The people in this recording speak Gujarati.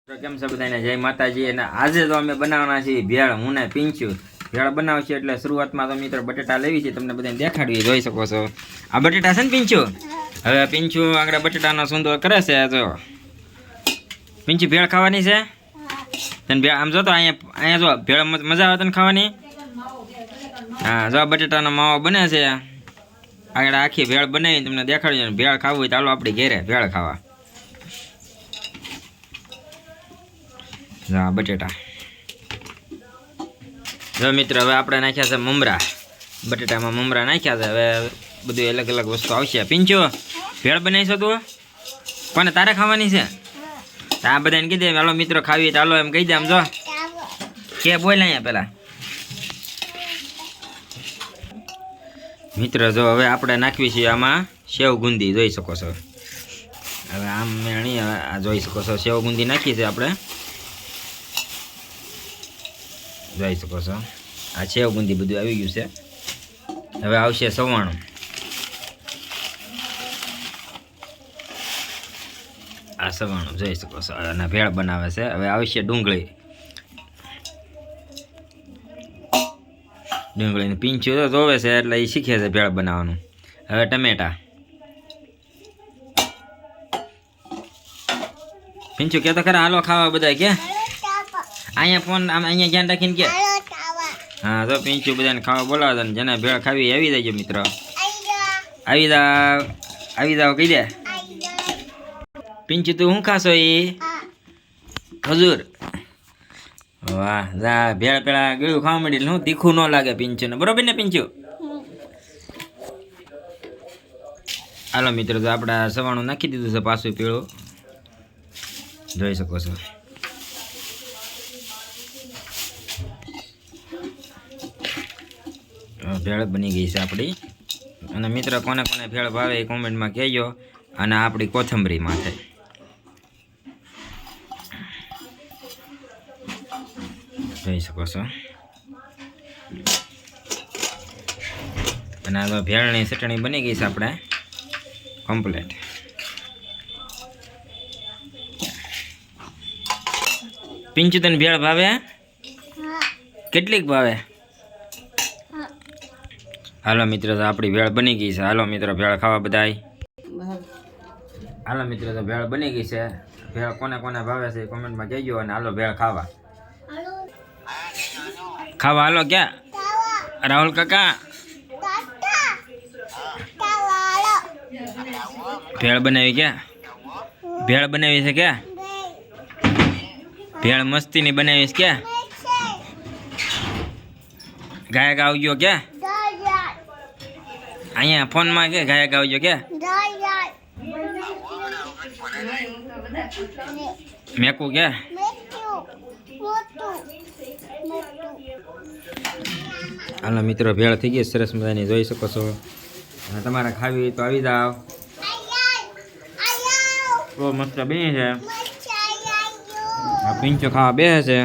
તો કેમ છે બધાને જય માતાજી। અને આજે તો અમે બનાવવાના છીએ ભેળ। હું ને પીંછું ભેળ બનાવશે એટલે શરૂઆતમાં તો મિત્રો બટેટા લેવી છે, તમને બધાને દેખાડવી જોઈ શકો છો। આ બટેટા છે ને પીંછું, હવે પીંછું આગળ બટેટાનો સુંદર કરે છે। જો પીંછું ભેળ ખાવાની છે તને? ભેળ આમ જો તો અહીંયા જો ભેળ મજા આવે તને ખાવાની? હા જો બટેટાનો માવો બને છે, આગળ આખી ભેળ બનાવીને તમને દેખાડવી। ભેળ ખાવું હોય તો ચાલો આપણી ઘેરે ભેળ ખાવા। હા બટેટા જો મિત્રો હવે આપણે નાખ્યા છે મમરા, બટેટામાં મમરા નાખ્યા છે। હવે બધું અલગ અલગ વસ્તુ આવશે। પીંચો ભેળ બનાવીશો તું? કોને તારે ખાવાની છે? આ બધાને કીધે હાલો મિત્રો ખાવી તો હાલો એમ કહી દે। આમ જો કે બોલ અહીંયા પેલા મિત્રો જો હવે આપણે નાખવી છે આમાં સેવ ગુંદી, જોઈ શકો છો। હવે આમ મેણી આ જોઈ શકો છો સેવ ગુંદી નાખી છે આપણે, જોઈ શકો છો। આ સેવ ગુંદી બધું આવી ગયું છે। હવે આવશે સવાણું, આ સવાણું જોઈ શકો છો, અને ભેળ બનાવે છે। હવે આવશે ડુંગળી, ડુંગળીને પીંછું તો જોવે છે એટલે એ શીખે છે ભેળ બનાવવાનું। હવે ટમેટા, પીંછું કે તો ખરા હાલો ખાવા બધા કે અહીંયા ફોન આમ અહીંયા ધ્યાન રાખીને કે હા તો પીંછું બધાને ખાવા બોલાવે છે। જેને ભેળ ખાવી આવી જાય મિત્રો, આવી જાવ કહી દે। પીંછું તું શું ખાશો? એ ખજૂર, વાહ જા ભેળ પેલા ગળ્યું ખાવા માંડી શું તીખું ન લાગે પીંછું ને, બરોબર ને પીંછું? હાલો મિત્રો તો આપણે સવાણું નાખી દીધું છે પાછું પીળું, જોઈ શકો છો। ભેળ બની ગઈ છે આપણી। અને મિત્રો કોને કોને ભેળ ભાવે એ કોમેન્ટમાં કહેજો। અને આપણી કોથમરી માથે જોઈ શકો છો। અને આ ભેળની ચટણી બની ગઈ છે આપણે કમ્પ્લીટ। પીંચું તને ભેળ ભાવે? કેટલીક ભાવે? હાલો મિત્રો તો આપણી ભેળ બની ગઈ છે। હાલો મિત્રો ભેળ ખાવા બધાય। હાલો મિત્રો તો ભેળ બની ગઈ છે। ભેળ કોને કોને ભાવે છે કોમેન્ટમાં કહેજો। અને હાલો ભેળ ખાવા ખાવા હાલો ક્યાં રાહુલ કાકા? ભેળ બનાવી ક્યાં? ભેળ બનાવી છે ક્યાં? ભેળ મસ્તીની બનાવીશ ક્યાં? ગાયક આવજો ક્યાં? અહીંયા ફોનમાં કે ગાયક આવજો કે મેકું કે? હાલો મિત્રો ભેળ થઈ ગઈ સરસ મજાની, જોઈ શકો છો। અને તમારે ખાવી તો આવી જાવ, બહુ મસ્ત બની છે। પીંચો ખાવા બેસે છે।